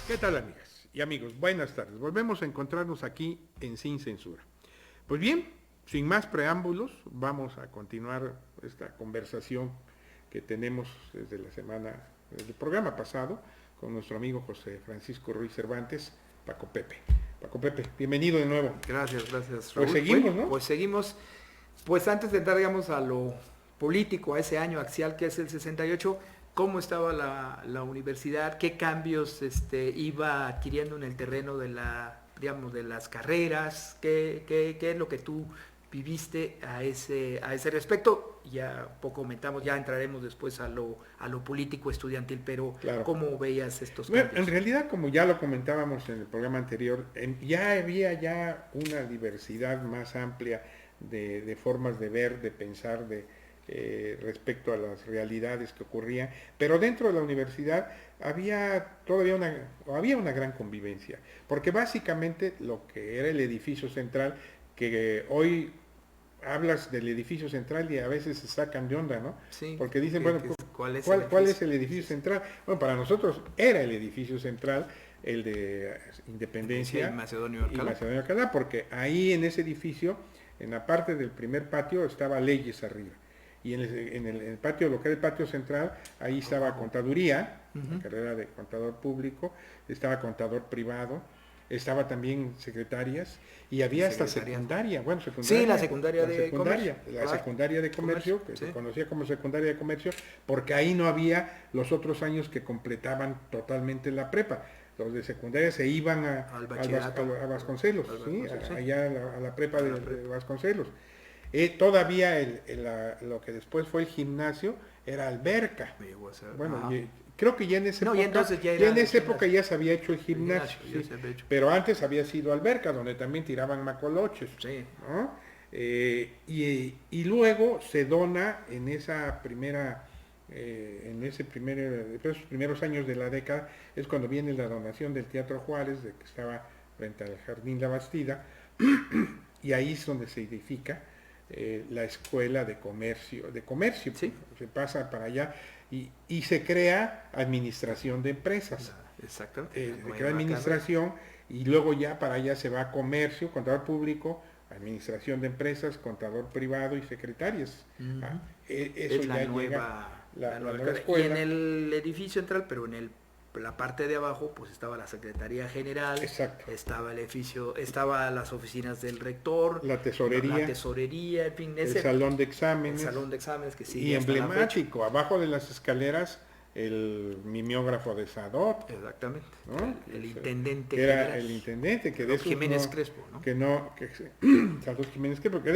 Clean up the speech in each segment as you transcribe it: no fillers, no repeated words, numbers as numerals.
¿Qué tal, amigas y amigos? Buenas tardes. Volvemos a encontrarnos aquí en Sin Censura. Pues bien, sin más preámbulos, vamos a continuar esta conversación que tenemos desde el programa pasado, con nuestro amigo José Francisco Ruiz Cervantes, Paco Pepe. Paco Pepe, bienvenido de nuevo. Gracias, Raúl. Pues seguimos, Bueno, ¿no? pues seguimos. Pues antes de entrar, digamos, a lo político, a ese año axial que es el 68, ¿cómo estaba la universidad? ¿Qué cambios iba adquiriendo en el terreno de digamos, de las carreras? ¿Qué es lo que tú viviste a ese respecto? Ya poco comentamos, ya entraremos después a lo político estudiantil, pero Claro. ¿cómo veías estos Bueno, cambios? en realidad, como ya lo comentábamos en el programa anterior, ya había una diversidad más amplia de formas de ver, de pensar, respecto a las realidades que ocurrían, pero dentro de la universidad había una gran convivencia, porque básicamente lo que era el edificio central, que hoy hablas del edificio central y a veces se sacan de onda, ¿no? Sí, Porque dicen, bueno, ¿cuál es el ¿cuál es edificio? el edificio central? Bueno, para nosotros era el edificio central, el de Independencia Y Macedonio y Alcalá. Macedonio Alcalá, porque ahí en ese edificio, en la parte del primer patio, estaba Leyes arriba. Y en el patio, lo que era el patio central, ahí estaba Contaduría, la carrera de contador público, estaba contador privado, estaba también secretarias, y había hasta secundaria, bueno, Sí, la secundaria de comercio. la secundaria de comercio, que sí. se conocía como secundaria de comercio, porque ahí no había los otros años que completaban totalmente la prepa. Los de secundaria se iban a Vasconcelos, ¿sí? Allá a la prepa de Vasconcelos. Todavía lo que después fue el gimnasio era alberca. Bueno, creo que ya en esa No, época, y entonces ya ya era en el esa época gimnasio. ya se había hecho el gimnasio, Ya sí. se había hecho. Pero antes había sido alberca, donde también tiraban macoloches, Sí. ¿no? Y luego se dona en esa primera, esos primeros años de la década, es cuando viene la donación del Teatro Juárez, de que estaba frente al Jardín La Bastida, y ahí es donde se edifica la escuela de comercio, Sí. se pasa para allá y se crea administración de empresas. Exactamente. Se crea administración y luego ya para allá se va a comercio, contador público, administración de empresas, contador privado y secretarias. Eso es ya la llega nueva, la nueva carrera. escuela. Y en el edificio central, pero en la parte de abajo, pues estaba la Secretaría General. Exacto. Estaba el edificio, estaba las oficinas del rector, La tesorería, en fin, el salón de exámenes. El salón de exámenes que sigue Y hasta la fecha. emblemático, abajo de las escaleras, el mimeógrafo de Sadot. Exactamente. ¿No? El intendente. Que era general. el intendente, que de Los esos Jiménez no, Crespo, ¿no? Santos Jiménez Crespo, que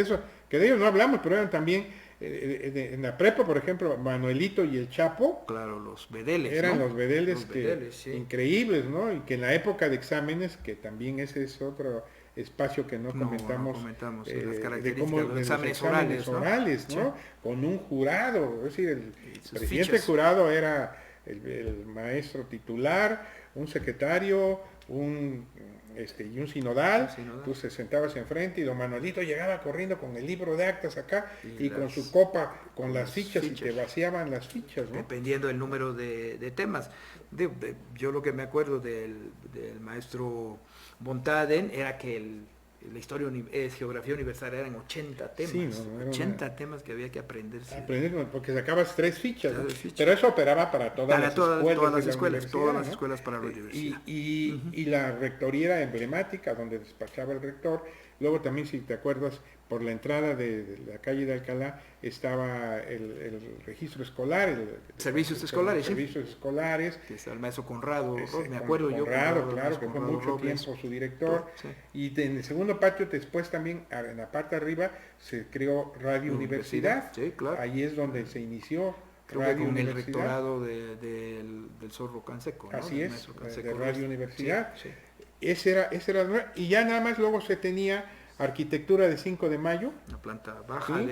de ellos no hablamos, pero eran también, en la prepa, por ejemplo, Manuelito y el Chapo, Claro, los bedeles, eran ¿no? los bedeles, Los bedeles, sí. increíbles, ¿no? Y que en la época de exámenes, que también ese es otro espacio que no comentamos, las de características, los exámenes orales, ¿no? Sí. Con un jurado, es decir, el presidente fichas. jurado era el maestro titular, un secretario, y un sinodal. Tú se sentabas enfrente y don Manuelito llegaba corriendo con el libro de actas acá y con su copa, con las fichas, y te vaciaban las fichas, ¿no? Dependiendo del número de temas. Yo lo que me acuerdo del maestro Bontaden era que la historia geografía universal eran 80 temas, Sí, 80 temas que había que aprenderse. Porque sacabas 3 fichas, ¿no? fichas. Pero eso operaba para todas las escuelas. Todas las escuelas para la universidad. Y la rectoría era emblemática, donde despachaba el rector. Luego también, si te acuerdas, por la entrada de la calle de Alcalá estaba el registro escolar. Servicios escolares, Servicios escolares. Que está el maestro Conrado, me Conrado, acuerdo yo. claro, que fue mucho tiempo su director. Sí. Y en el segundo patio, después también, en la parte de arriba, se creó Radio Universidad. Sí, claro. Ahí es donde se inició Creo Radio que con Universidad. el rectorado del Zorro Canseco, ¿no? Así es, de Radio Universidad. Sí. Ese era, y ya nada más luego se tenía Arquitectura de 5 de Mayo. La planta baja, ¿sí?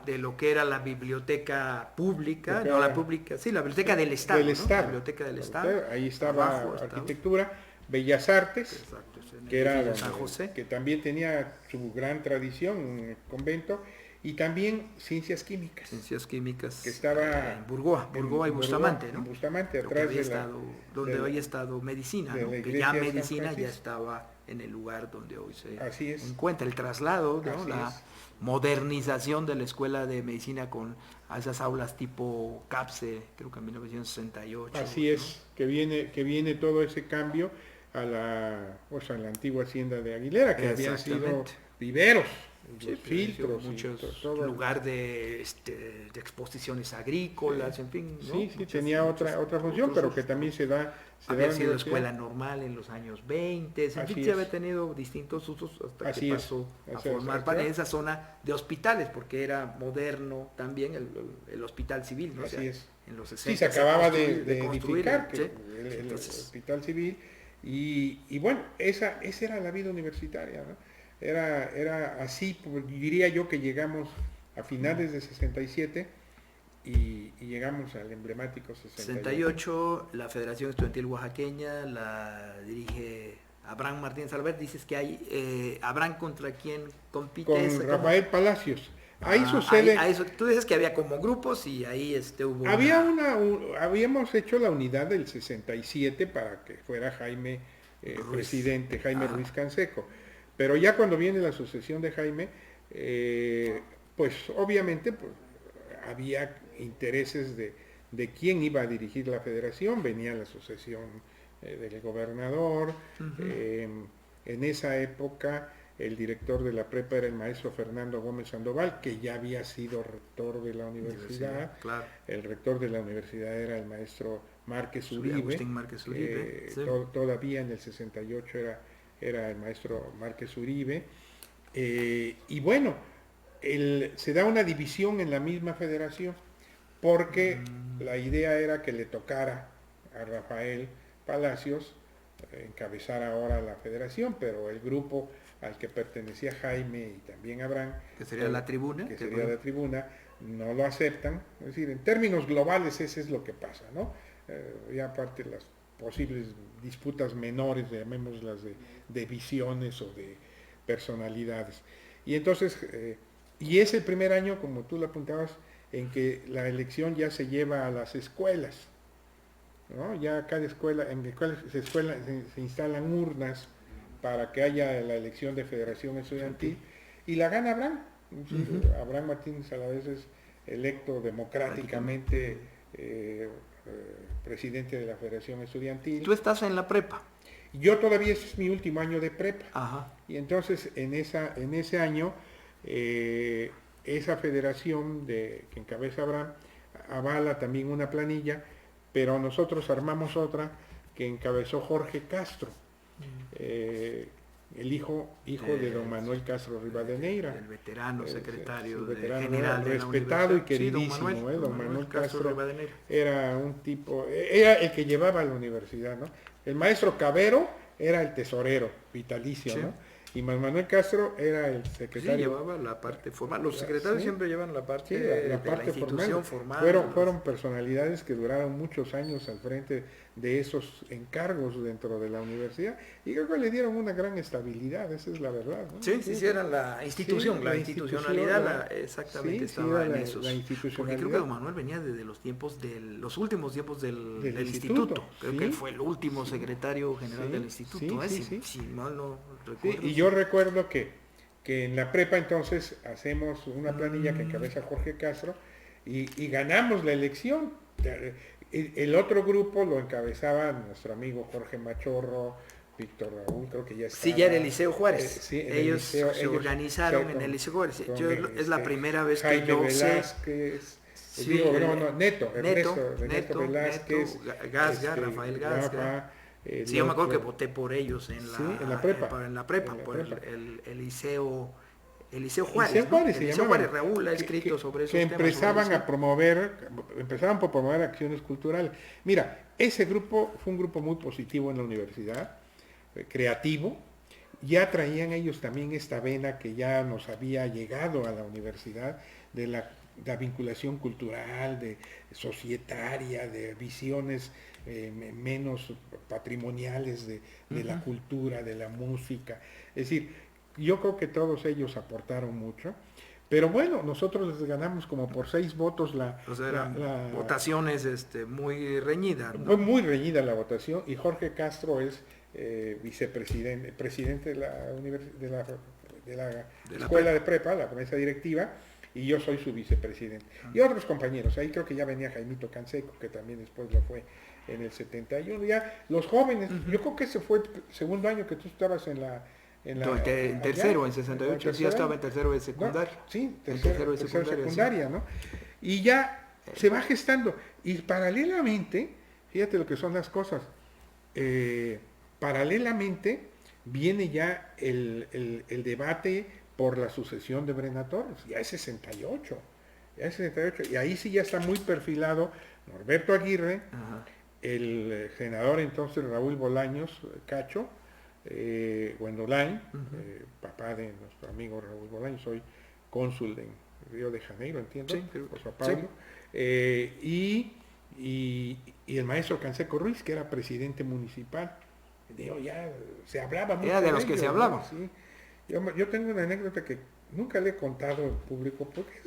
de lo que era la biblioteca pública, la biblioteca del Estado, Del ¿no? Estado. La biblioteca del Estado. Ahí estaba Abajo Arquitectura, Bellas Artes, Exacto, que era San José. que también tenía su gran tradición, un convento, y también ciencias químicas. Ciencias químicas. Que estaba en Burgoa y Bustamante, ¿no? En Bustamante, atrás donde había estado medicina, ¿no? Que ya medicina ya estaba en el lugar donde hoy se encuentra. El traslado, ¿no? La modernización de la Escuela de Medicina a esas aulas tipo CAPSE, creo que en 1968. Así es, ¿no? que viene todo ese cambio a la antigua hacienda de Aguilera, que habían sido viveros, filtros, muchos lugar de exposiciones agrícolas, en fin, ¿no? Sí, tenía otra función, pero que también había sido escuela normal en los años 20, en fin, se había tenido distintos usos hasta que pasó a formar parte de esa zona de hospitales, porque era moderno también el hospital civil, ¿no? Así es. En los 60 se acababa de edificar el hospital civil, y bueno, esa era la vida universitaria, ¿no? Era así, diría yo, que llegamos a finales de 67 y llegamos al emblemático 68. La Federación Estudiantil Oaxaqueña la dirige Abraham Martínez Albert. Dices que hay Abraham contra quién compite. Con Rafael Palacios. Ahí sucede. Tú dices que había como grupos y ahí hubo. Habíamos hecho la unidad del 67 para que fuera Jaime presidente, Jaime Ruiz Canseco. Pero ya cuando viene la sucesión de Jaime, pues obviamente había intereses de quién iba a dirigir la federación, venía la sucesión del gobernador, en esa época el director de la prepa era el maestro Fernando Gómez Sandoval, que ya había sido rector de la universidad, claro. El rector de la universidad era el maestro Márquez Uribe, Agustín Márquez Uribe, todavía en el 68 era el maestro Márquez Uribe, y bueno, se da una división en la misma federación, porque la idea era que le tocara a Rafael Palacios encabezar ahora la federación, pero el grupo al que pertenecía Jaime y también Abraham, que sería la tribuna, la tribuna, no lo aceptan. Es decir, en términos globales ese es lo que pasa, ¿no? Y aparte las posibles disputas menores, llamémoslas de visiones o de personalidades. Y entonces, y es el primer año, como tú lo apuntabas, en que la elección ya se lleva a las escuelas, ¿no? Ya cada escuela, en cada escuela se instalan urnas para que haya la elección de federación estudiantil, y la gana Abraham. Abraham Martínez a la vez es electo democráticamente presidente de la federación estudiantil. Tú estás en la prepa. Yo todavía, ese es mi último año de prepa. Ajá. Y entonces en ese año esa federación que encabeza Abraham avala también una planilla, pero nosotros armamos otra que encabezó Jorge Castro, el hijo de don Manuel Castro Rivadeneira, el veterano secretario general respetado y queridísimo. Don Manuel Castro era un tipo, era el que llevaba a la universidad, ¿no? El maestro Cabero era el tesorero vitalicio, ¿no? Y Manuel Castro era el secretario. Sí, llevaba la parte formal. Los secretarios siempre llevan la parte, de la institución formal. Fueron personalidades que duraron muchos años al frente de esos encargos dentro de la universidad, y creo que le dieron una gran estabilidad, esa es la verdad, ¿no? Sí, era la institución, la institucionalidad exactamente estaba en eso. Porque creo que don Manuel venía desde los últimos tiempos del instituto. Creo que él fue el último secretario general del instituto. Si mal no recuerdo. Y yo recuerdo que en la prepa entonces hacemos una planilla que encabeza Jorge Castro y ganamos la elección. El otro grupo lo encabezaba nuestro amigo Jorge Machorro, Víctor Raúl, creo que ya estaba. Sí, ya era el Liceo Juárez. Ellos se organizaron en el Liceo Juárez. Es la primera vez que Jaime yo Velázquez, sé. Neto Velázquez, Rafael Gasga. Sí, yo me acuerdo que voté por ellos en la prepa, por el Liceo. El Liceo Juárez, el Liceo Juárez, Raúl ha escrito sobre eso. Que empezaban por promover acciones culturales. Mira, ese grupo fue un grupo muy positivo en la universidad, creativo. Ya traían ellos también esta vena que ya nos había llegado a la universidad, de la vinculación cultural, de societaria, de visiones menos patrimoniales de la cultura, de la música. Es decir, yo creo que todos ellos aportaron mucho, Pero bueno, nosotros les ganamos como por 6 votos O sea, eran votaciones muy reñidas, ¿no? Fue muy reñida la votación y Jorge Castro es vicepresidente, presidente de la escuela de prepa, la mesa directiva, y yo soy su vicepresidente. Y otros compañeros, ahí creo que ya venía Jaimito Canseco, que también después lo fue en el 71. Ya los jóvenes, yo creo que ese fue el segundo año que tú estabas en tercero, en 68, sí, ya estaba en tercero de secundaria. No, sí, tercero de secundaria, sí. ¿No? Y ya se va gestando. Y paralelamente, fíjate lo que son las cosas, paralelamente viene ya el debate por la sucesión de Brena Torres, ya es 68, y ahí sí ya está muy perfilado Norberto Aguirre, ajá, el senador entonces Raúl Bolaños Cacho, Gwendolyn, papá de nuestro amigo Raúl Bolaños, soy cónsul en Río de Janeiro, entiendo, sí, por Sao Paulo, sí. Y el maestro Canseco Ruiz, que era presidente municipal. Digo, ya se hablaba mucho. Era de los que se hablaba. ¿Sí? Yo tengo una anécdota que nunca le he contado en público, porque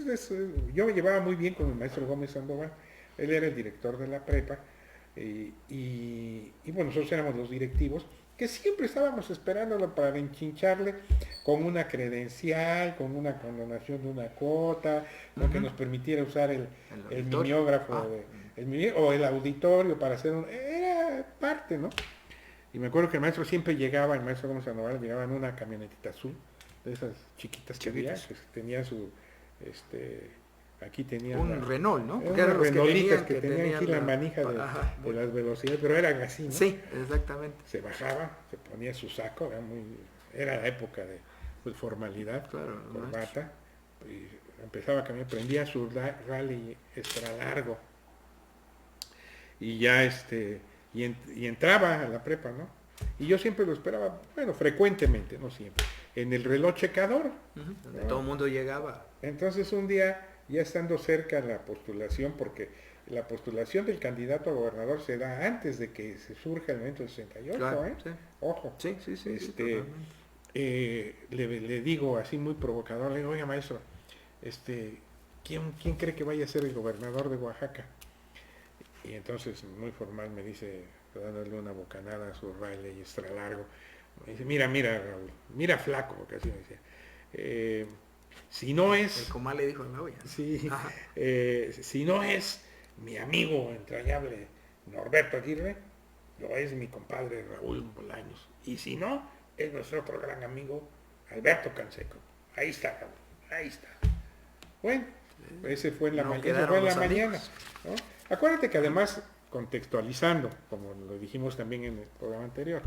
yo me llevaba muy bien con el maestro Gómez Sandoval. Él era el director de la prepa, y bueno, nosotros éramos los directivos, que siempre estábamos esperándolo para enchincharle con una credencial, con una condonación de una cuota, ¿no? Que nos permitiera usar el mimeógrafo, o el auditorio para hacer era parte, ¿no? Y me acuerdo que el maestro siempre llegaba, el maestro Gómez Sandoval llegaba en una camionetita azul, de esas chiquitas que había, que tenía su, aquí tenía un Renault, ¿no? Porque eran Renaultitas que tenían aquí la manija de las velocidades, pero eran así, ¿no? Sí, exactamente. Se bajaba, se ponía su saco, era la época de formalidad, claro, corbata, y empezaba a caminar, prendía su rally extra largo, y ya y entraba a la prepa, ¿no? Y yo siempre lo esperaba, bueno, frecuentemente, no siempre, en el reloj checador. Donde todo el mundo llegaba. Entonces un día, ya estando cerca de la postulación, porque la postulación del candidato a gobernador se da antes de que se surja el evento del 68, claro, sí. Ojo. Sí, le digo así muy provocador, le digo, oiga maestro, ¿quién cree que vaya a ser el gobernador de Oaxaca? Y entonces muy formal me dice, dándole una bocanada a su rally extra largo, me dice, mira Raúl, mira flaco, porque así me decía, si no es... El comal le dijo en la olla, ¿no? Sí, si no es mi amigo entrañable Norberto Aguirre, lo es mi compadre Raúl Bolaños, y si no, es nuestro otro gran amigo Alberto Canseco. Ahí está, Raúl, ahí está. Bueno, ese fue en la mañana, ¿no? Acuérdate que además, contextualizando, como lo dijimos también en el programa anterior,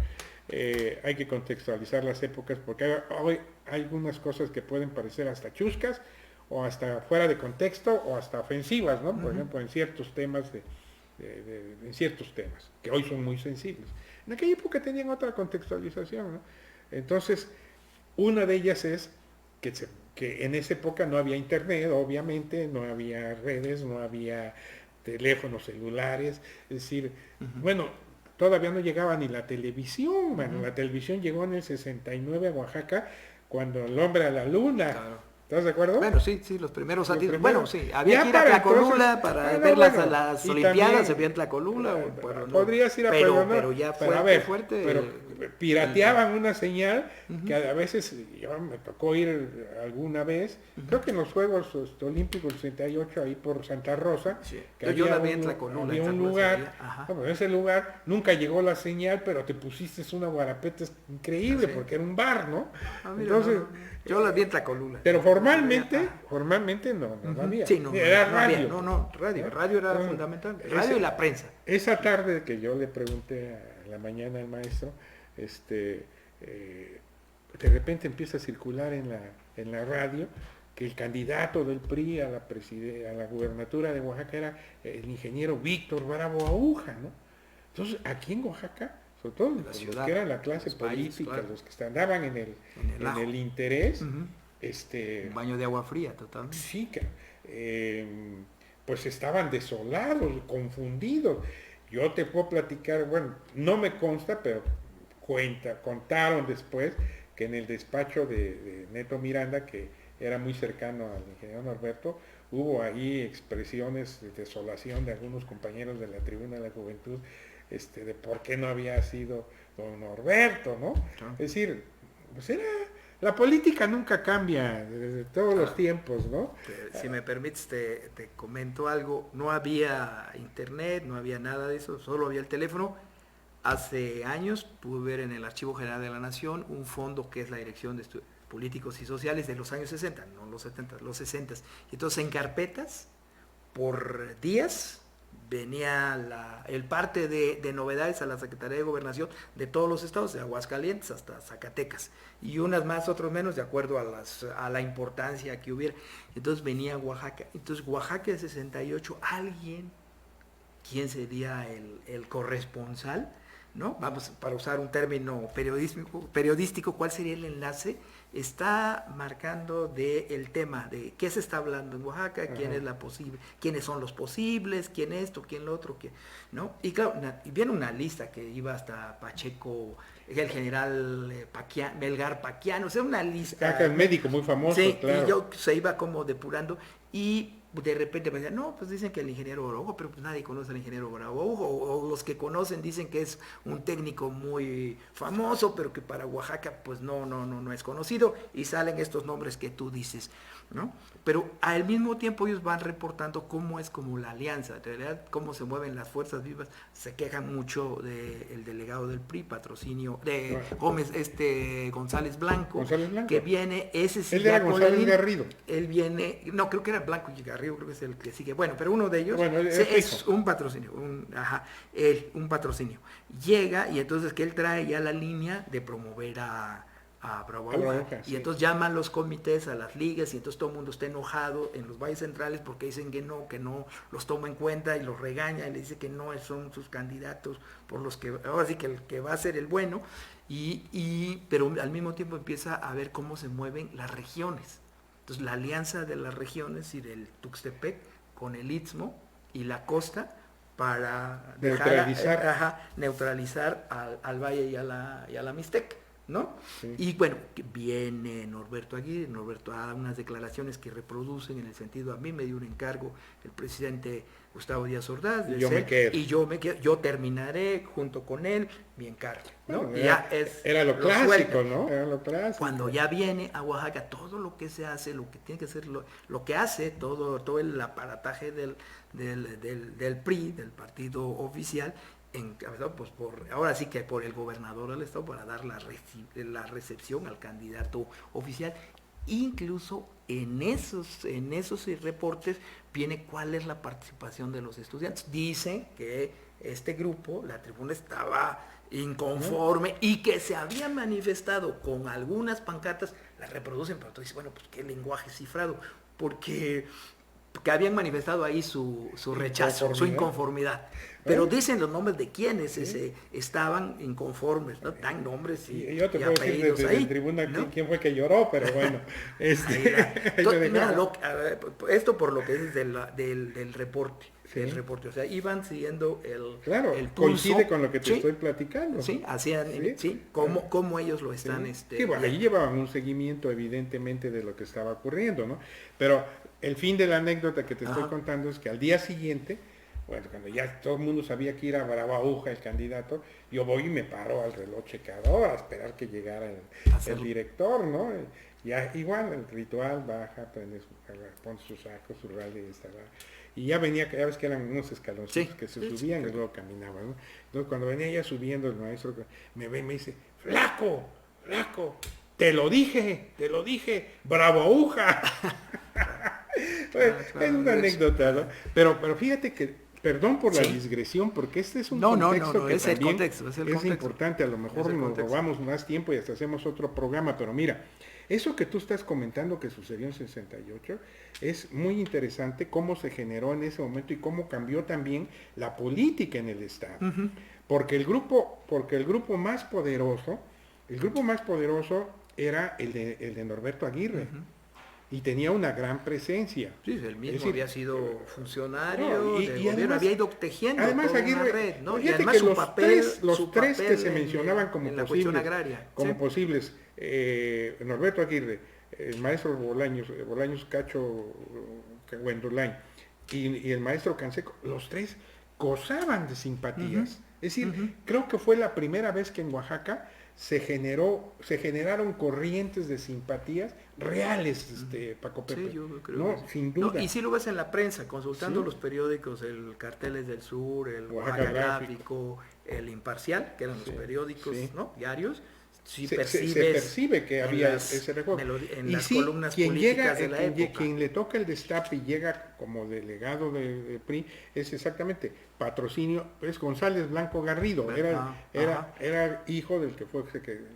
hay que contextualizar las épocas, porque hoy hay algunas cosas que pueden parecer hasta chuscas, o hasta fuera de contexto, o hasta ofensivas, ¿no? Por ejemplo, en ciertos temas en ciertos temas, que hoy son muy sensibles. En aquella época tenían otra contextualización, ¿no? Entonces, una de ellas es que en esa época no había internet, obviamente, no había redes, no había teléfonos celulares, es decir, bueno, todavía no llegaba ni la televisión, la televisión llegó en el 69 a Oaxaca, cuando el hombre a la luna. Claro. ¿Estás de acuerdo? Bueno, sí, los primeros satélites. Bueno, sí, había que ir a Tlacolula para ver las Olimpiadas, se veía en Tlacolula. Podrías ir a pero ya fuerte. Pero pirateaban una señal que a veces, yo me tocó ir alguna vez, creo que en los Juegos Olímpicos del 68, ahí por Santa Rosa, que yo la vi en Tlacolula. Había un lugar, bueno, en ese lugar nunca llegó la señal, pero te pusiste una guarapeta increíble, porque era un bar, ¿no? Entonces... Yo la vi en Tlacolula. Pero formalmente no había. Sí, no, era radio. Radio era fundamental. Radio y la prensa. Esa tarde que yo le pregunté a la mañana al maestro, de repente empieza a circular en la radio que el candidato del PRI a la gubernatura de Oaxaca era el ingeniero Víctor Bravo Aguja, ¿no? Entonces, aquí en Oaxaca, sobre todo los que eran la clase política, claro, los que andaban en el interés, un baño de agua fría totalmente. Sí, pues estaban desolados, confundidos. Yo te puedo platicar, bueno, no me consta, pero contaron después que en el despacho de Neto Miranda, que era muy cercano al ingeniero Norberto, hubo ahí expresiones de desolación de algunos compañeros de la Tribuna de la Juventud, de por qué no había sido don Norberto, ¿no? Es decir, pues la política nunca cambia desde todos los tiempos, ¿no? Si me permites, te comento algo. No había internet, no había nada de eso, solo había el teléfono. Hace años pude ver en el Archivo General de la Nación un fondo que es la Dirección de Estudios Políticos y Sociales de los años 60, no los 70, los 60. Y entonces en carpetas, por días, venía el parte de novedades a la Secretaría de Gobernación de todos los estados, de Aguascalientes hasta Zacatecas, y unas más, otros menos, de acuerdo a la importancia que hubiera. Entonces venía Oaxaca. Entonces Oaxaca de 68, alguien, ¿quién sería el corresponsal? ¿No? Vamos, para usar un término periodístico, ¿cuál sería el enlace? Está marcando el tema de qué se está hablando en Oaxaca, quién es la posible, quiénes son los posibles, quién esto, quién lo otro, ¿no? Y claro, y viene una lista que iba hasta Pacheco, el general Melgar Paquiano, o sea, una lista. Acá el médico muy famoso, sí, claro. Y yo se iba como depurando y de repente me decían, no, pues dicen que el ingeniero Araujo, pero pues nadie conoce al ingeniero Araujo, o los que conocen dicen que es un técnico muy famoso, pero que para Oaxaca pues no es conocido, y salen estos nombres que tú dices, ¿no? Pero al mismo tiempo ellos van reportando cómo es como la alianza, en realidad cómo se mueven las fuerzas vivas. Se quejan mucho del delegado del PRI, patrocinio de Gómez, González Blanco, que viene, ese sí. Él era González Garrido. Él viene, no, creo que era Blanco y Garrido, creo que es el que sigue. Bueno, pero uno de ellos es un patrocinio, un patrocinio. Llega y entonces que él trae ya la línea de promover a Bravo Aguja, y entonces llaman los comités a las ligas, y entonces todo el mundo está enojado en los valles centrales porque dicen que no los toma en cuenta, y los regaña y le dice que no son sus candidatos por los que ahora sí que el que va a ser el bueno, pero al mismo tiempo empieza a ver cómo se mueven las regiones. Entonces la alianza de las regiones y del Tuxtepec con el Istmo y la costa para neutralizar al Valle y a la Mixteca, ¿no? Sí. Y bueno, viene Norberto Aguirre. Norberto da unas declaraciones que reproducen en el sentido: a mí me dio un encargo el presidente Gustavo Díaz Ordaz, yo terminaré junto con él mi encargo, ¿no? Bueno, era lo clásico, ¿no? Era lo clásico. Cuando ya viene a Oaxaca, todo lo que se hace, lo que tiene que ser, lo que hace, todo el aparataje del PRI, del partido oficial, encabezado pues ahora sí que por el gobernador del estado, para dar la recepción al candidato oficial. Incluso en esos reportes viene cuál es la participación de los estudiantes. Dicen que este grupo, la Tribuna, estaba inconforme y que se había manifestado con algunas pancartas. Las reproducen, pero tú dices, bueno, pues qué lenguaje cifrado, porque habían manifestado ahí su rechazo, su inconformidad. Pero dicen los nombres de quienes estaban inconformes, ¿no? Dan nombres y yo te puedo decir desde la Tribuna, ¿no?, quién fue que lloró, pero bueno. Esto por lo que es del reporte. Sí. El reporte, o sea, iban siguiendo el pulso. Coincide con lo que te estoy platicando. Sí, hacían, cómo ellos lo están. Sí, bueno, ahí llevaban un seguimiento evidentemente de lo que estaba ocurriendo, ¿no? Pero el fin de la anécdota que te estoy contando es que al día siguiente, bueno, cuando ya todo el mundo sabía que era Bravo Aguja el candidato, yo voy y me paro al reloj checador a esperar que llegara el director, ¿no? Ya igual el ritual, baja, pone su saco, su radio y ya venía, ya ves que eran unos escaloncitos que se subían y luego caminaban, ¿no? Entonces cuando venía ya subiendo el maestro, me ve y me dice: flaco, te lo dije, Bravo Aguja. Es una anécdota, ¿no? Pero fíjate que, perdón por la digresión, porque este es un contexto que también es importante. A lo mejor nos robamos más tiempo y hasta hacemos otro programa, pero mira, eso que tú estás comentando que sucedió en 68 es muy interesante, cómo se generó en ese momento y cómo cambió también la política en el estado. Porque el grupo más poderoso era el de Norberto Aguirre. Y tenía una gran presencia. Sí, él mismo había sido funcionario y además, había ido tejiendo además Aguirre, una red, ¿no? Y además que los tres que se mencionaban como posibles, Norberto Aguirre, el maestro Bolaños Cacho Güendolain y el maestro Canseco, los tres gozaban de simpatías. Es decir, creo que fue la primera vez que en Oaxaca se generaron corrientes de simpatías reales, Paco Pepe. Sí, yo creo no, que sí. sin duda. No, y sí lo ves en la prensa, consultando Sí. los periódicos, el Carteles del Sur, el Oaxaca Oaxaca Gráfico, el Imparcial, que eran los periódicos, sí. ¿no? Diarios. Sí se percibes percibe que había ese recuerdo. en y las sí, columnas políticas de la época. Quien le toca el destape y llega como delegado de PRI es exactamente patrocinio, es González Blanco Garrido, era hijo del que fue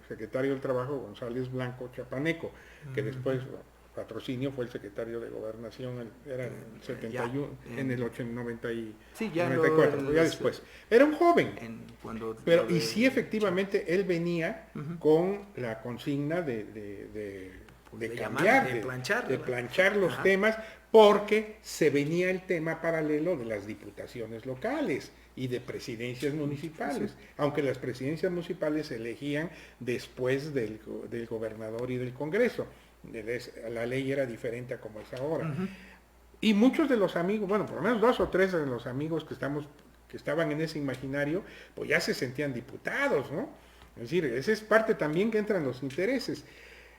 secretario del Trabajo, González Blanco Chapaneco, que después patrocinio fue el secretario de Gobernación, era en el 71, en el 90 y sí, ya 94, ya después. Era un joven, pero y sí efectivamente él venía con la consigna de cambiar, de planchar los temas, porque se venía el tema paralelo de las diputaciones locales y de presidencias municipales, aunque las presidencias municipales se elegían después del gobernador y del Congreso. La ley era diferente a como es ahora. Y muchos de los amigos, bueno, por lo menos 2 o 3 de los amigos que estaban en ese imaginario, pues ya se sentían diputados, ¿no? Es decir, esa es parte también que entran los intereses.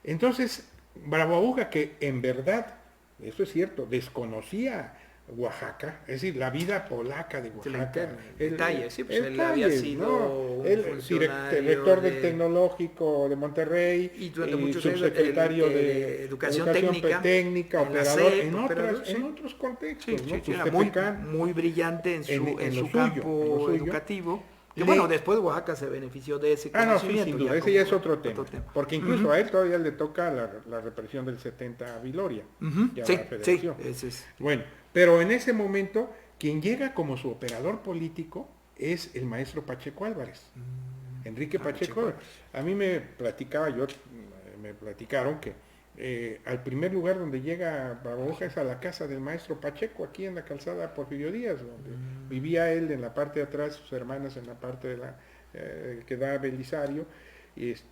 Entonces, Bravo Aguja, que en verdad, eso es cierto, desconocía Oaxaca, es decir, la vida polaca de Oaxaca. Detalle, sí, pues él había sido rector del Tecnológico de Monterrey, y durante muchos subsecretario de Educación Técnica, operador, en otros contextos. Sí, era muy brillante en su campo educativo. Que bueno, después Oaxaca se benefició de ese conocimiento. Sí, sin duda, ese ya es otro tema. Porque incluso a él todavía le toca la represión del 70 a Viloria. Sí, ese es. Bueno, pero en ese momento, quien llega como su operador político es el maestro Pacheco Álvarez. Enrique Pacheco. A mí me platicaron que al primer lugar donde llega Bravo Aguja es a la casa del maestro Pacheco, aquí en la calzada Porfirio Díaz, donde vivía él en la parte de atrás, sus hermanas en la parte de la que da a Belisario. Es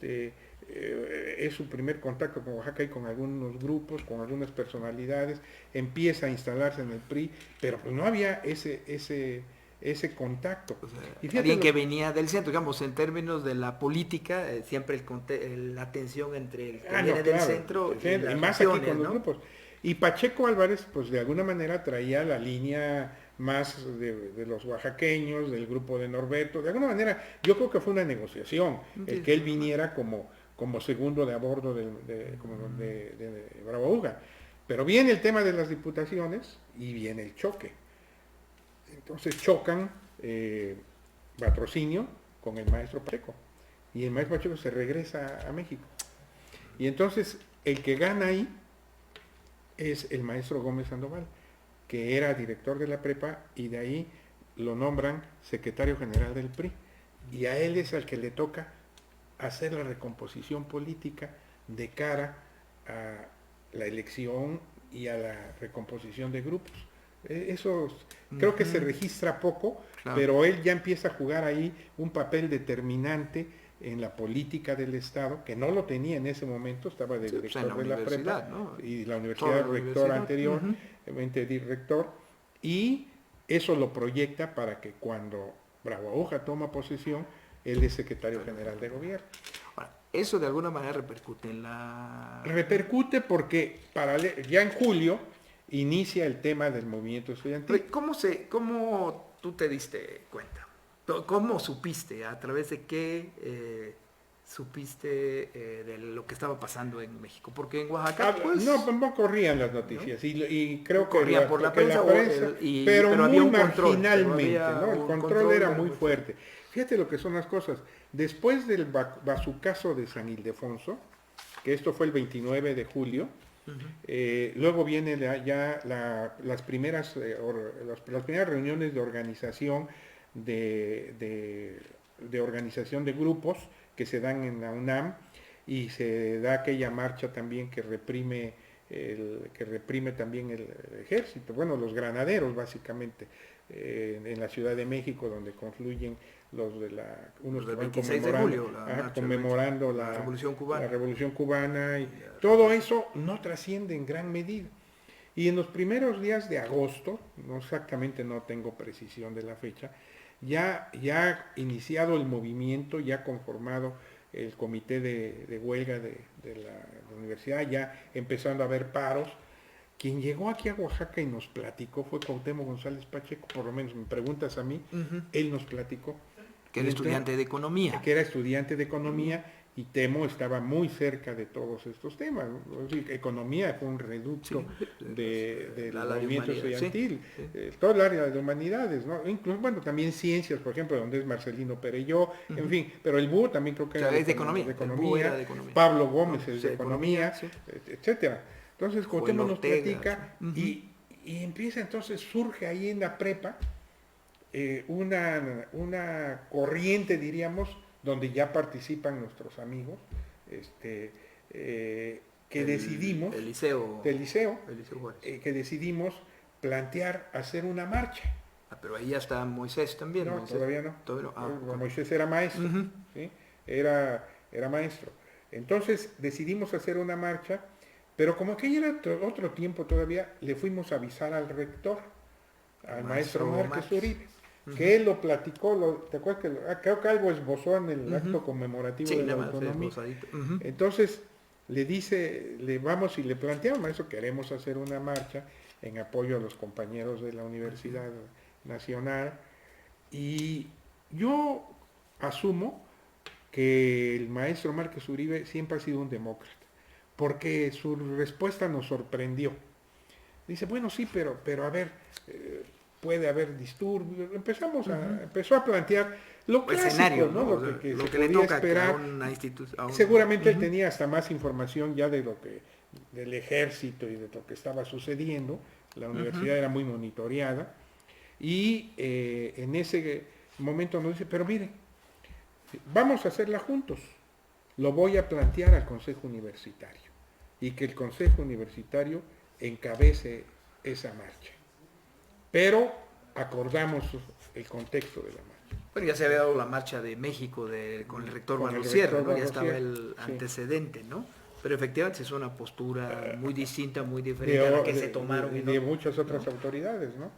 su primer contacto con Oaxaca y con algunos grupos, con algunas personalidades, empieza a instalarse en el PRI, pero pues no había ese contacto. O sea, alguien que venía del centro, digamos, en términos de la política, siempre la tensión entre el que viene del centro y más aquí con los grupos. Y Pacheco Álvarez, pues de alguna manera traía la línea más de los oaxaqueños, del grupo de Norberto. De alguna manera, yo creo que fue una negociación, el que él viniera como segundo de a bordo de Bravo Aguja. Pero viene el tema de las diputaciones y viene el choque. Entonces chocan Patrocinio con el maestro Pacheco. Y el maestro Pacheco se regresa a México. Y entonces el que gana ahí es el maestro Gómez Sandoval, que era director de la prepa, y de ahí lo nombran secretario general del PRI. Y a él es al que le toca hacer la recomposición política de cara a la elección y a la recomposición de grupos. Eso creo que se registra poco, pero él ya empieza a jugar ahí un papel determinante en la política del Estado, que no lo tenía en ese momento, estaba de director de la prepa, ¿no? Y la universidad rector anteriormente director, y eso lo proyecta para que cuando Bravo Aguja toma posesión, él es secretario general de gobierno. Ahora, eso de alguna manera repercute en la... Repercute porque ya en julio inicia el tema del movimiento estudiantil. ¿Cómo tú te diste cuenta? ¿Cómo supiste? ¿A través de qué supiste de lo que estaba pasando en México? Porque en Oaxaca, pues... No corrían las noticias, ¿no? y creo que corrían por la prensa, pero muy había un marginalmente, ¿no? El control era muy fuerte. fuerte. Fíjate lo que son las cosas. Después del bazucazo de San Ildefonso, que esto fue el 29 de julio, luego vienen las primeras reuniones de organización de organización de grupos que se dan en la UNAM, y se da aquella marcha también que reprime también el ejército, bueno, los granaderos básicamente, en la Ciudad de México, donde confluyen unos del que van 26 de julio, conmemorando la Revolución Cubana. La Revolución Cubana y todo eso no trasciende en gran medida. Y en los primeros días de agosto, no exactamente, no tengo precisión de la fecha, ya iniciado el movimiento, ya conformado el comité de huelga de la universidad, ya empezando a haber paros. Quien llegó aquí a Oaxaca y nos platicó fue Cuauhtémoc González Pacheco, por lo menos me preguntas a mí, él nos platicó. Que era estudiante de economía. Que era estudiante de economía y Temo estaba muy cerca de todos estos temas. Economía fue un reducto del movimiento estudiantil, todo el área de humanidades, ¿no? Incluso, bueno, también ciencias, por ejemplo, donde es Marcelino Perelló, en fin, pero el BUO también creo que era de economía. Pablo Gómez es de economía, etcétera. Entonces, Cuauhtémoc nos platica y empieza, entonces surge ahí en la prepa una corriente, diríamos, donde ya participan nuestros amigos, que decidimos, del liceo Juárez, que decidimos plantear hacer una marcha. Pero ahí ya está Moisés también. No, Moisés. todavía no. Moisés era maestro, ¿sí? Era maestro. Entonces decidimos hacer una marcha, pero como aquello era otro tiempo todavía, le fuimos a avisar al rector, al maestro Márquez Uribe, que él lo platicó, ¿te acuerdas que creo que algo esbozó en el acto conmemorativo de la autonomía? Entonces le vamos y le planteamos, maestro, queremos hacer una marcha en apoyo a los compañeros de la Universidad Nacional, y yo asumo que el maestro Márquez Uribe siempre ha sido un demócrata, porque su respuesta nos sorprendió. Dice, bueno, sí, pero a ver, puede haber disturbios. Empezó a plantear lo clásico, escenario, ¿no? Lo que se le toca esperar. Seguramente él tenía hasta más información ya del ejército y de lo que estaba sucediendo. La universidad era muy monitoreada. Y en ese momento nos dice, pero mire, vamos a hacerla juntos. Lo voy a plantear al Consejo Universitario y que el Consejo Universitario encabece esa marcha. Pero acordamos el contexto de la marcha. Bueno, ya se había dado la marcha de México con el rector Barrosierra, ¿no? Ya estaba el antecedente, ¿no? Pero efectivamente es una postura muy distinta, muy diferente a la que se tomaron. De muchas otras autoridades, ¿no?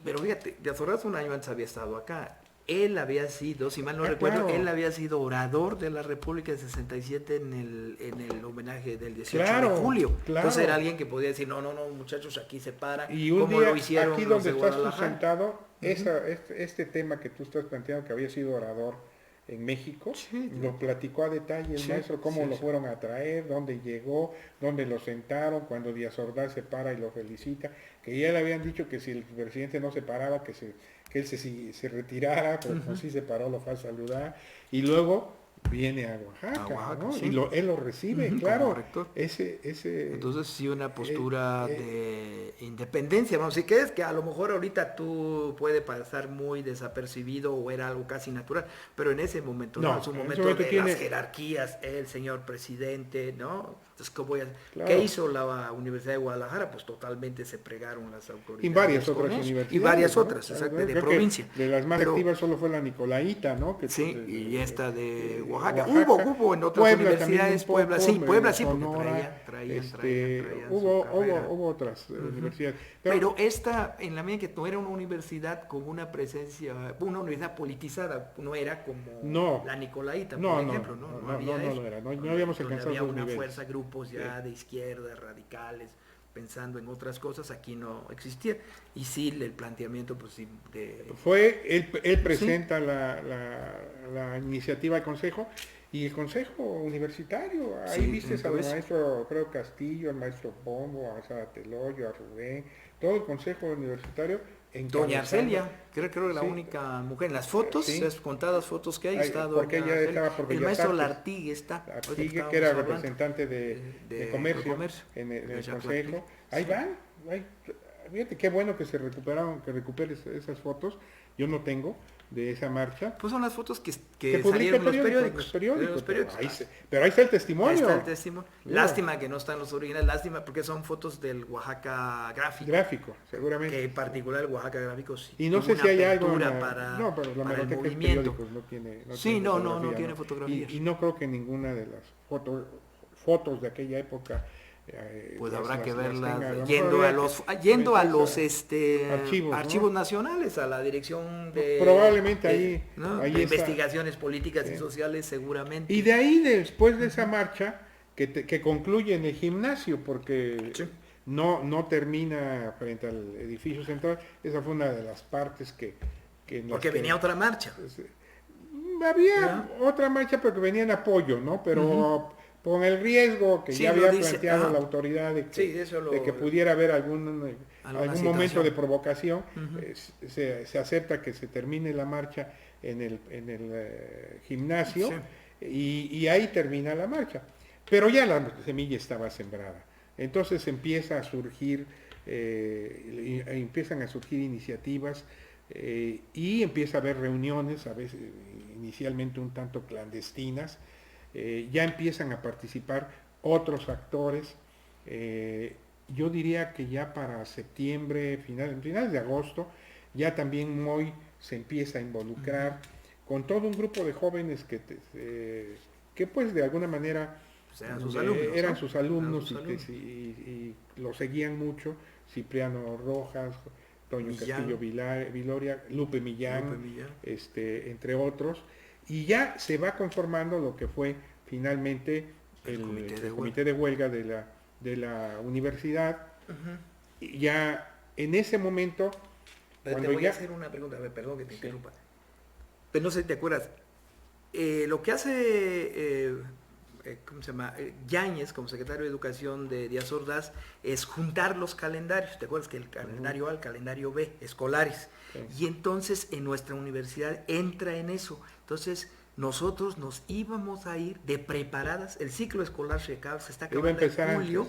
Pero fíjate, de Azorraz un año antes había estado acá. Él había sido, si mal no recuerdo, él había sido orador de la República del 67 en el homenaje del 18 de julio. Entonces era alguien que podía decir, no, muchachos, aquí se para. Y un día, lo hicieron aquí donde estás tú sentado, este tema que tú estás planteando, que había sido orador en México, lo platicó a detalle el maestro, cómo lo fueron a traer, dónde llegó, dónde lo sentaron, cuando Díaz Ordaz se para y lo felicita, que ya le habían dicho que si el presidente no se paraba, que él se retirara, pero como sí se paró, lo fue a saludar, y luego viene a Oaxaca, ¿no? Sí. Y él lo recibe, claro. Entonces sí, una postura de independencia, vamos a decir, que es que a lo mejor ahorita tú puede pasar muy desapercibido o era algo casi natural, pero en ese momento, es un momento de las jerarquías, el señor presidente, ¿no? Entonces, ¿qué hizo la Universidad de Guadalajara? Pues totalmente se pregaron las autoridades. Y varias otras universidades. Y varias otras, exacto, de provincia. De las más activas solo fue la Nicolaita, ¿no? Y esta de Oaxaca. Hubo en otras universidades, Puebla sí, porque traían hubo otras universidades. Pero esta, en la medida que no era una universidad con una presencia, una universidad politizada, no era como la Nicolaita, por ejemplo, no habíamos alcanzado había una fuerza, grupos ya de izquierda, radicales, pensando en otras cosas, aquí no existía. Y sí, el planteamiento, pues sí. Él presenta la iniciativa del Consejo, y el Consejo Universitario, ahí viste al maestro Alfredo Castillo, al maestro Pombo, a Sara Teloyo, a Rubén, todo el Consejo Universitario. Doña Arcelia, creo que la única mujer. En las fotos, las contadas fotos que hay, está porque ella estaba por el maestro Lartigue está. Lartigue, que era representante de comercio en el Consejo. Ahí van. Fíjate qué bueno que se recuperes esas fotos. Yo no tengo, de esa marcha. Pues son las fotos que publica salieron el en los periódicos. Pero ahí está el testimonio. Ahí está el testimonio. Lástima que no están los originales, lástima porque son fotos del Oaxaca gráfico. Gráfico, seguramente. Que en particular el Oaxaca gráfico sí. Y no sé si hay algo para pero la el movimiento no tiene. No tiene fotografías. Y no creo que ninguna de las fotos de aquella época pues habrá que verlas yendo a los archivos nacionales, a la dirección de probablemente de investigaciones políticas y sociales seguramente. Y de ahí después de esa marcha que concluye en el gimnasio porque no termina frente al edificio central. Esa fue una de las partes porque venía otra marcha. Había otra marcha pero que venía en apoyo, ¿no? Pero con el riesgo que ya había planteado la autoridad de que pudiera haber algún momento de provocación, se acepta que se termine la marcha en el gimnasio y ahí termina la marcha. Pero ya la semilla estaba sembrada. Entonces empieza a surgir, empiezan a surgir iniciativas y empieza a haber reuniones, a veces inicialmente un tanto clandestinas. Ya empiezan a participar otros actores. Yo diría que ya para septiembre, finales de agosto, ya también Moy se empieza a involucrar con todo un grupo de jóvenes que pues de alguna manera eran sus alumnos y lo seguían mucho. Cipriano Rojas, Toño Castillo Viloria, Lupe Millán, entre otros. Y ya se va conformando lo que fue finalmente el comité de huelga de la universidad. Y ya en ese momento... Pero te voy a hacer una pregunta, perdón que te interrumpa. Pero no sé si te acuerdas. Lo que hace ¿cómo se llama? Yáñez, como secretario de Educación de Díaz Ordaz, es juntar los calendarios. ¿Te acuerdas que el calendario A, el calendario B, escolares? Y entonces en nuestra universidad entra en eso. Entonces nosotros nos íbamos a ir de preparadas. El ciclo escolar se está acabando en julio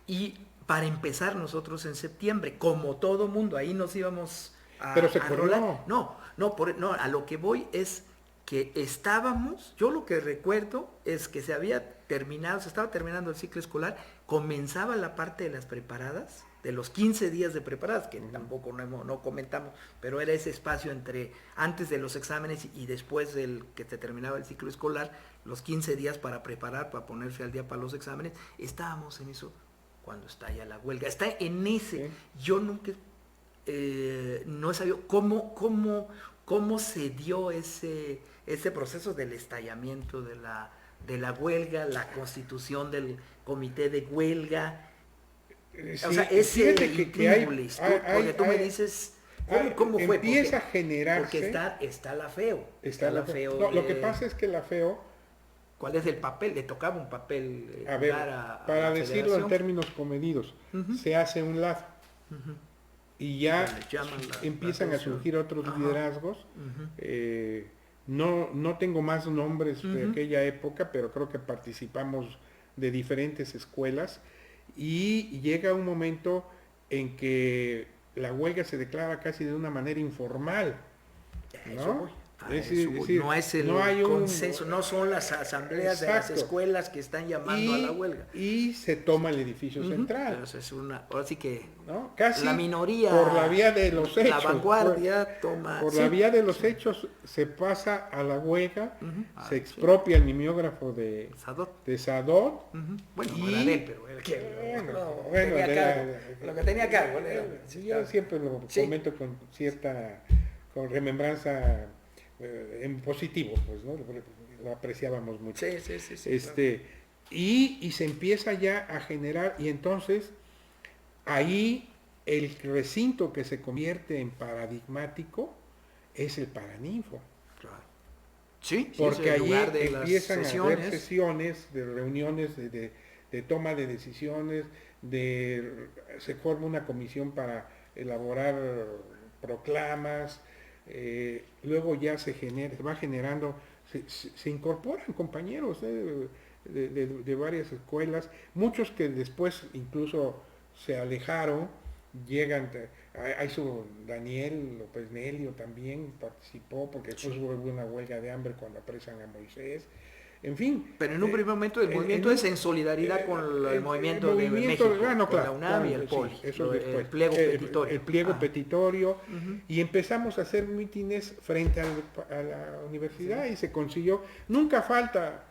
y para empezar nosotros en septiembre, como todo mundo, ahí nos íbamos a... Pero se corrió. No, a lo que voy es que estábamos, yo lo que recuerdo es que se estaba terminando el ciclo escolar, comenzaba la parte de las preparadas, de los 15 días de preparadas, que tampoco no comentamos, pero era ese espacio entre antes de los exámenes y después del que se terminaba el ciclo escolar, los 15 días para preparar, para ponerse al día para los exámenes. Estábamos en eso cuando estalla la huelga, está en ese. Yo nunca no he sabido cómo se dio ese proceso del estallamiento de la huelga, la constitución del comité de huelga. O sea, ese porque tú me dices, ¿cómo fue? Empieza a generarse. Porque está la FEO. Está la FEO. No, lo que pasa es que la FEO... ¿Cuál es el papel? Le tocaba un papel para decirlo en términos comedidos, se hace un lado. Y ya empiezan a surgir otros liderazgos. No tengo más nombres de aquella época, pero creo que participamos de diferentes escuelas. Y llega un momento en que la huelga se declara casi de una manera informal, ¿no? No es el consenso, no son las asambleas de las escuelas que están llamando a la huelga. Y se toma el edificio central. Entonces ahora sí que casi la minoría, por la vía de los hechos. La vanguardia toma... Por la vía de los hechos se pasa a la huelga, se expropia el mimeógrafo de Sadot. Bueno, no era de él, pero era lo que tenía a cargo. Yo siempre lo comento con cierta remembranza en positivo, pues, ¿no? Lo apreciábamos mucho. Sí. Y se empieza ya a generar, y entonces ahí el recinto que se convierte en paradigmático es el Paraninfo. Claro. Porque allí empiezan a haber sesiones, de reuniones, de toma de decisiones, se forma una comisión para elaborar proclamas. Luego ya se va generando, se incorporan compañeros de varias escuelas, muchos que después incluso se alejaron llegan, hay su Daniel López Nelio también participó, porque después hubo una huelga de hambre cuando apresan a Moisés. En fin. Pero en un primer momento el movimiento es en solidaridad con el movimiento de México, no, con la UNAM y el POLI, sí, eso el pliego petitorio. El pliego petitorio, y empezamos a hacer mítines frente a la universidad, y se consiguió. Nunca falta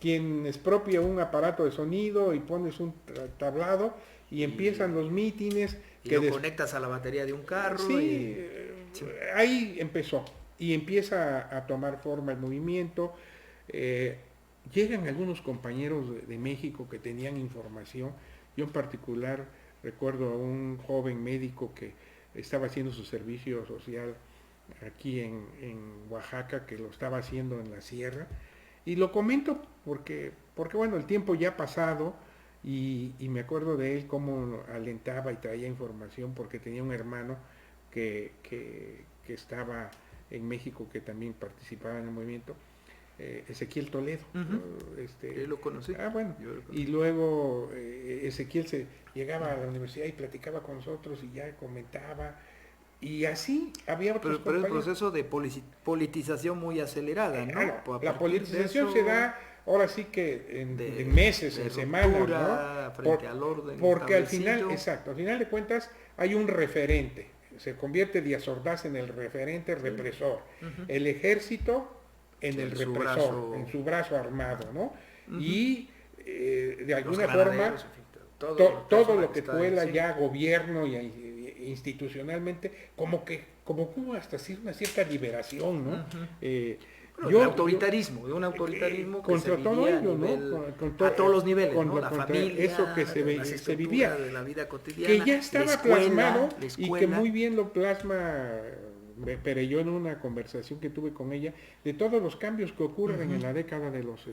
quien expropia un aparato de sonido y pones un tablado y empiezan los mítines. Y lo conectas a la batería de un carro. Sí, ahí empezó, y empieza a tomar forma el movimiento. Llegan algunos compañeros de México que tenían información. Yo en particular recuerdo a un joven médico que estaba haciendo su servicio social aquí en Oaxaca, que lo estaba haciendo en la sierra, y lo comento porque bueno, el tiempo ya ha pasado, y me acuerdo de él cómo alentaba y traía información, porque tenía un hermano que estaba en México, que también participaba en el movimiento, Ezequiel Toledo. Yo lo conocí. Bueno, y luego Ezequiel llegaba a la universidad y platicaba con nosotros y ya comentaba, y así había otros pero el proceso de politización muy acelerada, ¿no? La politización se da ahora sí que en meses, en semanas, ¿no? Frente al orden porque al final de cuentas hay un referente, se convierte Díaz Ordaz en el referente represor, el ejército en el represor, en su brazo armado, ¿no? Y de alguna forma todo lo que fuera ya gobierno y institucionalmente, como que hubo hasta una cierta liberación, ¿no? Un autoritarismo contra todo ello, ¿no? A todos los niveles, ¿no? La familia, eso que se vivía, de la vida cotidiana, que ya estaba plasmado, y que muy bien lo plasma Perelló en una conversación que tuve con ella, de todos los cambios que ocurren en la década de los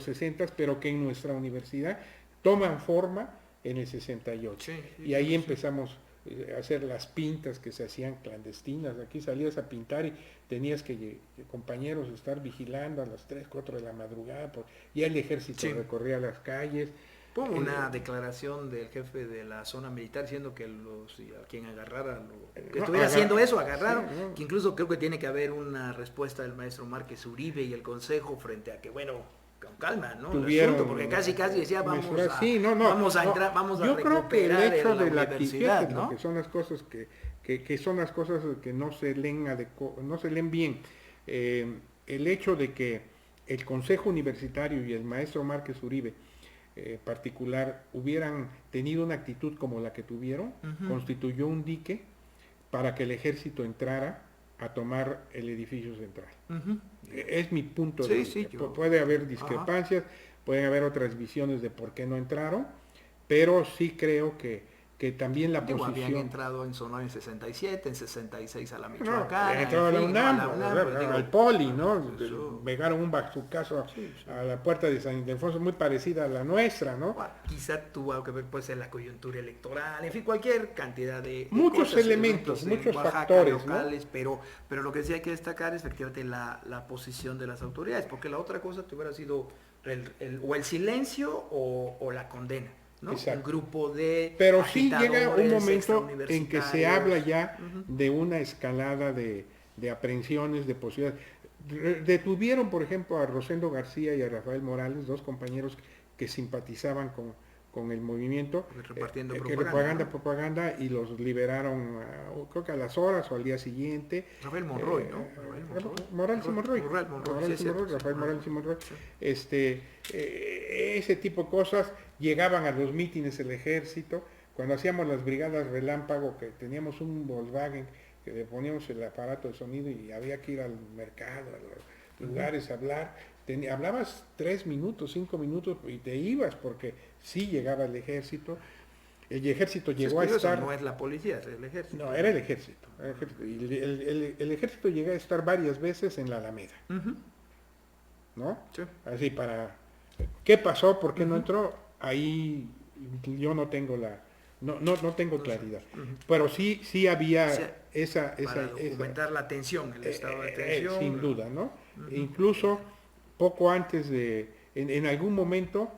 60, pero que en nuestra universidad toman forma en el 68. Y ahí empezamos a hacer las pintas que se hacían clandestinas. Aquí salías a pintar y tenías que compañeros estar vigilando a las 3, 4 de la madrugada, ya el ejército recorría las calles. Hubo una declaración del jefe de la zona militar diciendo que a quien agarrara, que estuviera haciendo eso, agarraron, que incluso creo que tiene que haber una respuesta del maestro Márquez Uribe y el consejo frente a que, bueno, con calma, ¿no? Tuvieron, porque casi decía vamos a entrar, vamos a yo creo que el hecho de la universidad, ¿no? Que son las cosas que son las cosas que no se leen bien. El hecho de que el Consejo Universitario y el maestro Márquez Uribe particular hubieran tenido una actitud como la que tuvieron, constituyó un dique para que el ejército entrara a tomar el edificio central. Es mi punto de vista. Puede haber discrepancias, pueden haber otras visiones de por qué no entraron, pero sí creo que también la posición... Habían entrado en Sonora en 67, en 66 a la Michoacana. Entrado a la UNAM, al Poli, ¿no? Pegaron un bazucazo a la puerta de San Ildefonso, muy parecida a la nuestra, ¿no? Quizá tuvo que ver pues en la coyuntura electoral, en fin, cualquier cantidad de muchos cosas, elementos, muchos Oaxaca, factores, locales, ¿no? pero lo que sí hay que destacar es efectivamente la posición de las autoridades, porque la otra cosa te hubiera sido o el silencio o la condena, ¿no? Un grupo de pero sí llega un momento en que se habla ya de una escalada de aprehensiones, de posibilidades. Detuvieron, por ejemplo, a Rosendo García y a Rafael Morales, dos compañeros que simpatizaban con el movimiento, repartiendo propaganda, y los liberaron, creo que a las horas o al día siguiente. Rafael Monroy, ¿no? Morales y Monroy. Rafael Morales y Monroy. Ese tipo de cosas. Llegaban a los mítines el ejército, cuando hacíamos las brigadas relámpago, que teníamos un Volkswagen, que le poníamos el aparato de sonido y había que ir al mercado, a los lugares a hablar. Hablabas 3 minutos, 5 minutos y te ibas, porque sí llegaba el ejército. El ejército llegó a estar... No es la policía, es el ejército. No, era el ejército. Y el ejército llegó a estar varias veces en la Alameda. ¿No? Sí. Así para... ¿Qué pasó? ¿Por qué no entró? Ahí yo no tengo no tengo claridad. Pero sí había para documentar la tensión, el estado de tensión. Sin duda, ¿no? Incluso poco antes en algún momento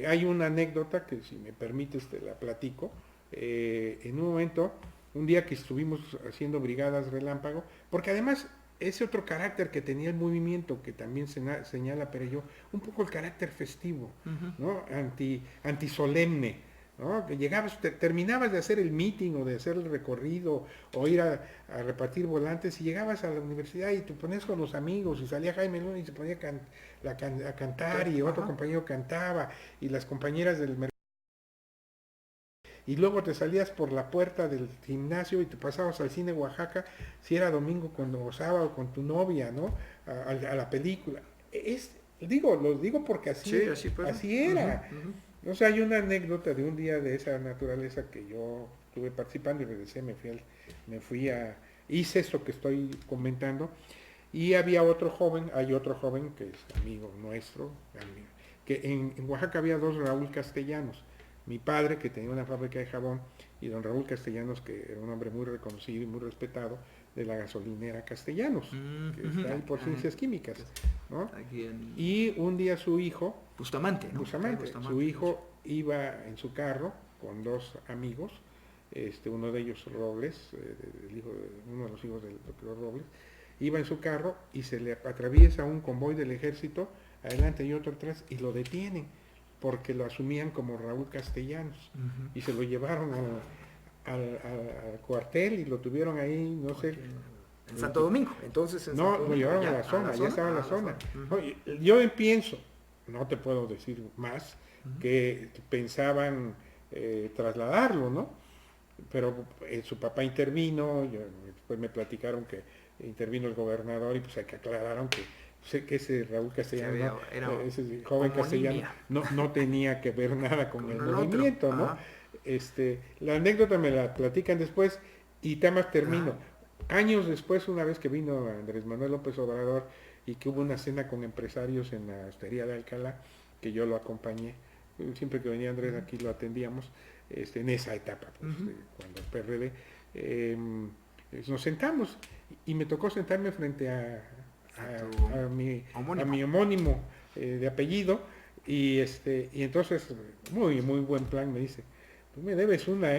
hay una anécdota que, si me permites, te la platico. en un momento, un día que estuvimos haciendo brigadas relámpago, porque además ese otro carácter que tenía el movimiento, que también señala Perello, un poco el carácter festivo, ¿no? Antisolemne, ¿no? Que llegabas, terminabas de hacer el meeting o de hacer el recorrido o ir a repartir volantes y llegabas a la universidad y te ponías con los amigos y salía Jaime Luna y se ponía a cantar y otro compañero cantaba y las compañeras del mercado y luego te salías por la puerta del gimnasio y te pasabas al cine Oaxaca, si era domingo o sábado con tu novia, ¿no? A la película. Lo digo porque así era. O sea, hay una anécdota de un día de esa naturaleza que yo estuve participando y regresé, hice esto que estoy comentando, y hay otro joven que es amigo nuestro, que en Oaxaca había dos Raúl Castellanos. Mi padre, que tenía una fábrica de jabón, y don Raúl Castellanos, que era un hombre muy reconocido y muy respetado, de la gasolinera Castellanos, que está ahí por ciencias químicas, ¿no? Y un día su hijo, Bustamante, ¿no? Su hijo iba en su carro con dos amigos, uno de ellos Robles, uno de los hijos del doctor Robles, iba en su carro y se le atraviesa un convoy del ejército, adelante y otro atrás, y lo detienen porque lo asumían como Raúl Castellanos y se lo llevaron al cuartel y lo tuvieron ahí, no sé. En Santo Domingo, entonces. Lo llevaron a la zona, ya estaba en la zona. Yo pienso, no te puedo decir más, que pensaban trasladarlo, ¿no? Pero su papá intervino, después me platicaron que intervino el gobernador y pues que aclararon que ese Raúl Castellano, ese joven castellano, no tenía que ver nada con el movimiento, ¿no? La anécdota me la platican después y más termino. Años después, una vez que vino Andrés Manuel López Obrador y que hubo una cena con empresarios en la hostería de Alcalá, que yo lo acompañé, siempre que venía Andrés aquí lo atendíamos, en esa etapa, pues, cuando PRD, nos sentamos y me tocó sentarme frente a mi homónimo de apellido y entonces muy buen plan, me dice, tú me debes una,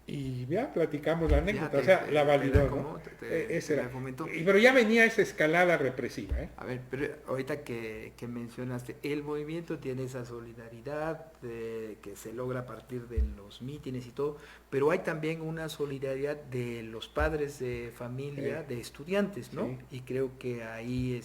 y ya platicamos la anécdota, la validó, ¿no? Pero ya venía esa escalada represiva, A ver, pero ahorita que mencionaste, el movimiento tiene esa solidaridad que se logra a partir de los mítines y todo, pero hay también una solidaridad de los padres de familia, de estudiantes, ¿no? Sí. Y creo que ahí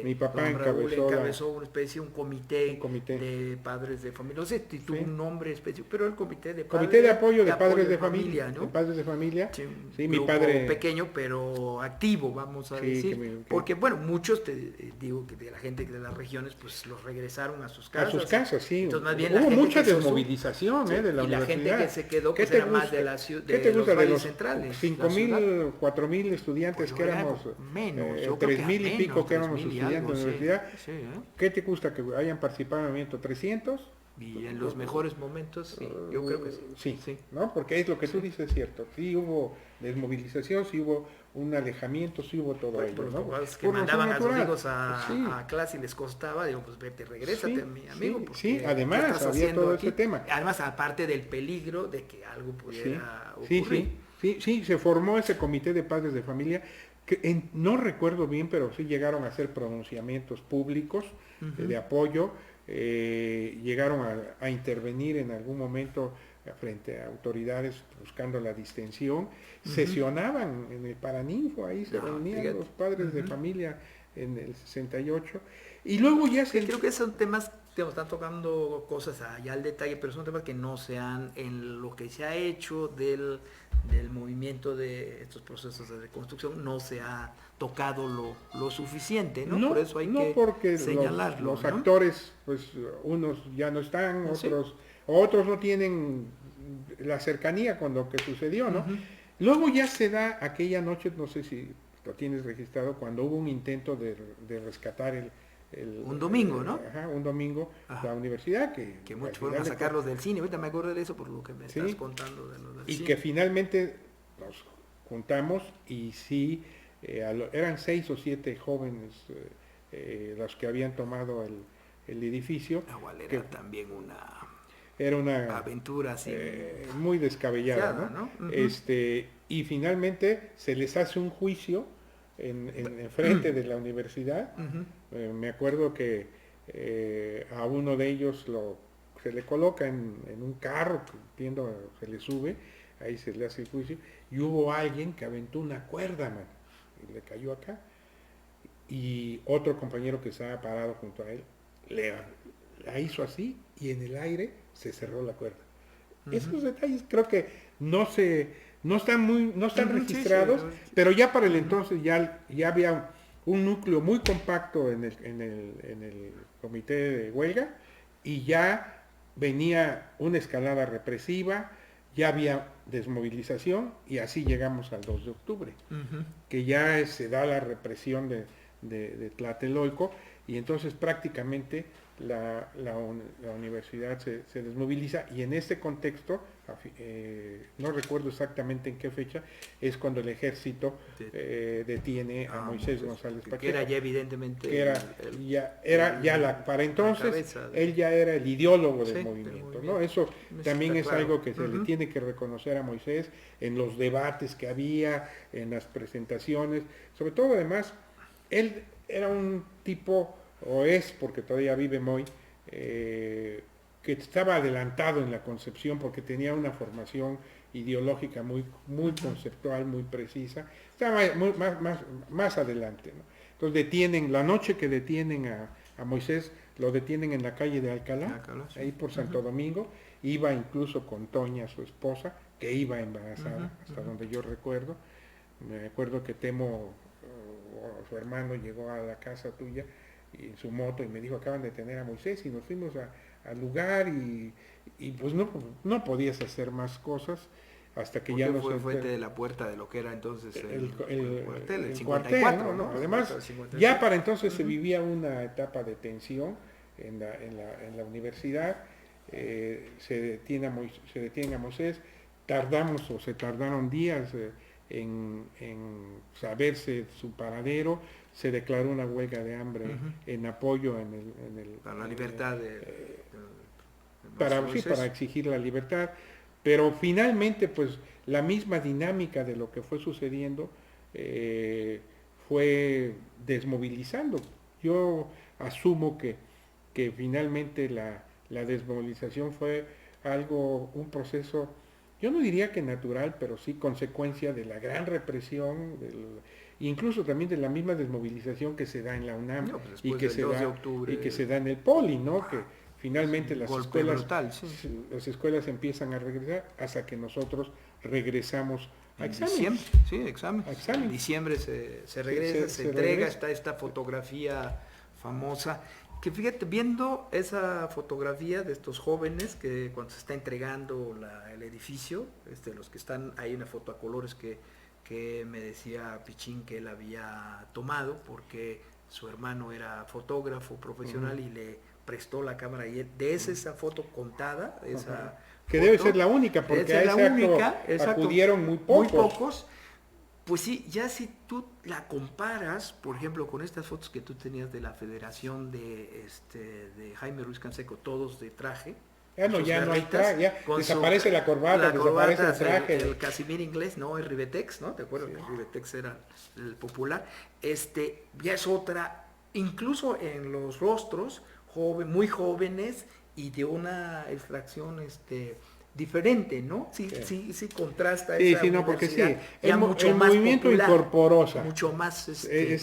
mi papá encabezó un comité de padres de familia, no sé si tuvo un nombre específico, pero el comité de apoyo de padres de familia, ¿no? De padres de familia, mi padre pequeño pero activo, vamos a decir, porque bueno, muchos te digo que de la gente de las regiones pues los regresaron a sus casas. Sí. Entonces, más bien, hubo mucha desmovilización de la universidad. Y la gente que se quedó pues era más de la ciudad, de los valles centrales. 5,000, 4,000 estudiantes que éramos, menos, 3,000 y pico que éramos estudiantes de la universidad. ¿Qué te gusta que hayan participado en el movimiento? ¿300? Y en los mejores momentos, sí, yo creo que sí. Sí, ¿no? Porque es lo que tú dices, es cierto. Sí hubo desmovilización, sí hubo un alejamiento, sí hubo todo ello, ¿no? Que mandaban a sus hijos a clase y les costaba, digo, pues vete, regrésate, mi amigo. Sí, además había todo ese tema. Además, aparte del peligro de que algo pudiera ocurrir. Sí, se formó ese comité de padres de familia, que no recuerdo bien, pero sí llegaron a hacer pronunciamientos públicos de apoyo. Llegaron a intervenir en algún momento frente a autoridades buscando la distensión, sesionaban en el Paraninfo, ahí se reunían los padres de familia en el 68, y luego ya creo que son temas, están tocando cosas allá al detalle, pero son temas que no se han, en lo que se ha hecho del movimiento de estos procesos de reconstrucción, no se ha tocado lo suficiente, ¿no? Por eso hay que señalarlo. Los actores, pues unos ya no están, otros no tienen la cercanía con lo que sucedió, ¿no? Luego ya se da aquella noche, no sé si lo tienes registrado, cuando hubo un intento de rescatar un domingo, ¿no? Un domingo, la universidad que muchos fueron a sacarlos del cine, ahorita me acuerdo de eso por lo que me estás contando de los del cine. Y que finalmente nos juntamos y sí, eran 6 o 7 jóvenes los que habían tomado el edificio. Igual era también una... era una aventura así muy descabellada, ¿no? Y finalmente se les hace un juicio en frente de la universidad. Me acuerdo que a uno de ellos se le coloca en un carro, entiendo, se le sube, ahí se le hace el juicio, y hubo alguien que aventó una cuerda, man, y le cayó acá, y otro compañero que estaba parado junto a él, la hizo así, y en el aire se cerró la cuerda. Esos detalles creo que no están registrados, pero ya para el entonces ya había un núcleo muy compacto en el comité de huelga, y ya venía una escalada represiva, ya había desmovilización, y así llegamos al 2 de octubre, que ya se da la represión de Tlatelolco, y entonces prácticamente la universidad se desmoviliza, y en este contexto, no recuerdo exactamente en qué fecha, es cuando el ejército detiene a Moisés González Pacheco. Que era ya evidentemente... Para entonces, él ya era el ideólogo del movimiento, ¿no? Eso también es algo que se le tiene que reconocer a Moisés en los debates que había, en las presentaciones, sobre todo además, él era un tipo, o es, porque todavía vive Moy, que estaba adelantado en la concepción porque tenía una formación ideológica muy conceptual, muy precisa, estaba más adelante, ¿no? Entonces la noche que detienen a Moisés, lo detienen en la calle de Alcalá, sí, ahí por Santo Domingo, iba incluso con Toña, su esposa, que iba embarazada, hasta donde yo recuerdo. Me acuerdo que Temo, su hermano, llegó a la casa tuya en su moto y me dijo, acaban de detener a Moisés, y nos fuimos al lugar, y pues no podías hacer más cosas hasta que ya no fue de la puerta de lo que era entonces el cuartel, el 54, cuartel, ¿no? Además, ya para entonces se vivía una etapa de tensión en la universidad, se detiene a Moisés, se tardaron días en saberse su paradero, se declaró una huelga de hambre en apoyo para la libertad para exigir la libertad, pero finalmente pues la misma dinámica de lo que fue sucediendo fue desmovilizando. Yo asumo que finalmente la desmovilización fue un proceso, yo no diría que natural, pero sí consecuencia de la gran represión, incluso también de la misma desmovilización que se da en la UNAM y que se da en el Poli, ¿no? Que finalmente las escuelas empiezan a regresar hasta que nosotros regresamos a examen. En diciembre se regresa, se entrega, está esta fotografía famosa. Que fíjate, viendo esa fotografía de estos jóvenes que cuando se está entregando el edificio, los que están, hay una foto a colores que me decía Pichín que él había tomado porque su hermano era fotógrafo profesional y le prestó la cámara, y de esa foto contada, que debe ser la única, porque a ese acto acudieron muy pocos. Pues sí, ya si tú la comparas, por ejemplo, con estas fotos que tú tenías de la Federación de Jaime Ruiz Canseco, todos de traje. Ya no hay traje, ya desaparece la corbata, desaparece el traje. El Casimir inglés, ¿no? El Ribetex, ¿no? ¿Te acuerdas? Sí. El Ribetex era el popular. Ya es otra, incluso en los rostros, muy jóvenes y de una extracción diferente, ¿no? Sí contrasta esa porque sí, el movimiento popular, incorporó mucho más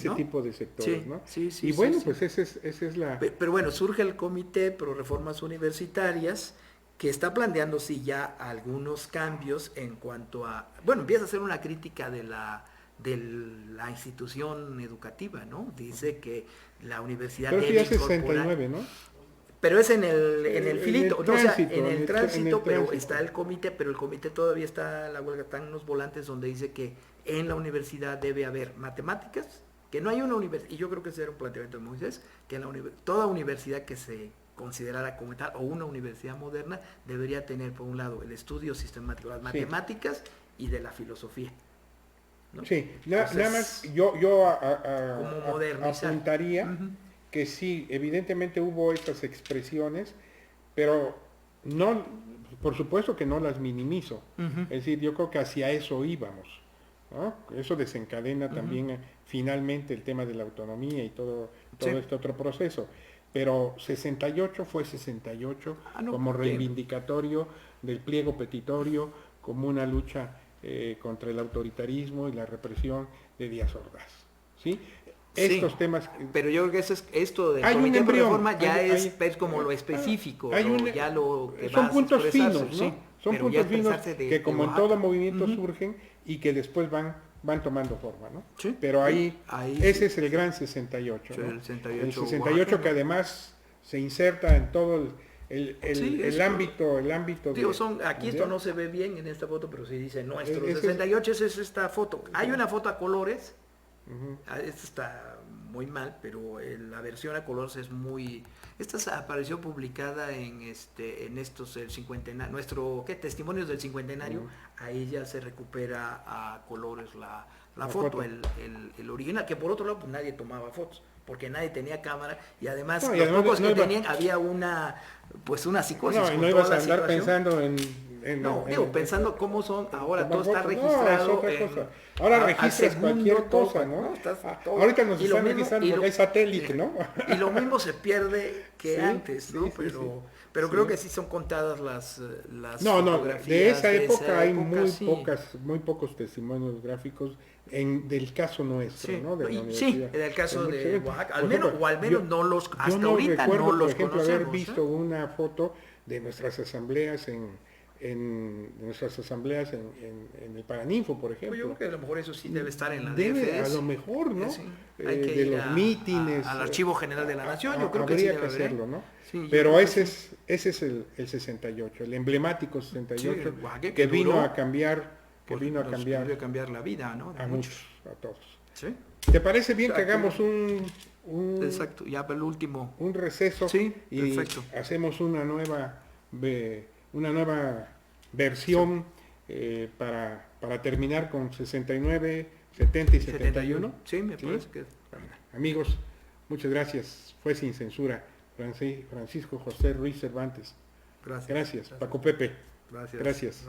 ¿no? tipo de sectores, ¿no? Y bueno, pues esa es la... Pero bueno, surge el Comité Pro Reformas Universitarias, que está planteando ya algunos cambios en cuanto a... Bueno, empieza a hacer una crítica de la institución educativa, ¿no? Dice que la universidad debe incorporar... 69, ¿no? Pero es en el filito, en el tránsito, pero está el comité, pero el comité todavía está, la huelga, están unos volantes donde dice que en la universidad debe haber matemáticas, que no hay una universidad, y yo creo que ese era un planteamiento de Moisés, que toda universidad que se considerara como tal, o una universidad moderna, debería tener por un lado el estudio sistemático de las matemáticas y de la filosofía, ¿no? Sí, nada más yo apuntaría que sí, evidentemente hubo estas expresiones, pero No, por supuesto que no las minimizo. Uh-huh. Es decir, yo creo que hacia eso íbamos, ¿no? Eso desencadena también finalmente el tema de la autonomía y todo este otro proceso. Pero 68 fue 68 como reivindicatorio del pliego petitorio, como una lucha contra el autoritarismo y la represión de Díaz Ordaz, ¿sí? Estos temas... Pero yo creo que esto del comité de reforma ya es como lo específico, ya lo que son puntos finos, ¿no? Sí, son puntos finos que como en todo movimiento surgen y que después van tomando forma, ¿no? Sí. Pero ahí ese es el gran 68, ¿no? El 68, el 68 que además se inserta en todo el ámbito digo, aquí esto no se ve bien en esta foto, pero sí dice nuestro 68 es esta foto. Hay una foto a colores. Esta está muy mal, pero la versión a colores es muy... Esta apareció publicada en estos el cincuentenario, testimonios del cincuentenario. Ahí ya se recupera a colores la foto, el original, que por otro lado pues nadie tomaba fotos, porque nadie tenía cámara, y además los pocos que tenían había una psicosis. No ibas a andar pensando pensando cómo son ahora, todo está registrado. Ahora registras cualquier cosa, ¿no? Ahorita nos están registrando porque hay satélite, ¿no? Y lo mismo se pierde que antes, ¿no? Pero creo que sí son contadas las fotografías. De esa época hay muy pocos testimonios gráficos del caso nuestro, ¿no? De la universidad. En el caso de Oaxaca, al menos no los, hasta ahorita recuerdo, no los por ejemplo, conocemos. haber visto una foto de nuestras asambleas en el Paraninfo, por ejemplo. Yo creo que a lo mejor eso sí debe estar en la DFS. A lo mejor, ¿no? Hay que de los mítines. Al Archivo General de la Nación, yo creo que sí debe hacerlo, ¿no? Sí, pero ese es el 68, el emblemático 68, que vino a cambiar, vino a cambiar la vida, ¿no? A muchos, a todos. ¿Sí? ¿Te parece bien que hagamos un exacto, ya para el último. Un receso y hacemos una nueva versión para terminar con 69, 70 y 71. Sí, me parece que... Amigos, muchas gracias. Fue Sin Censura. Francisco José Ruiz Cervantes. Gracias. Paco Pepe. Gracias. Gracias.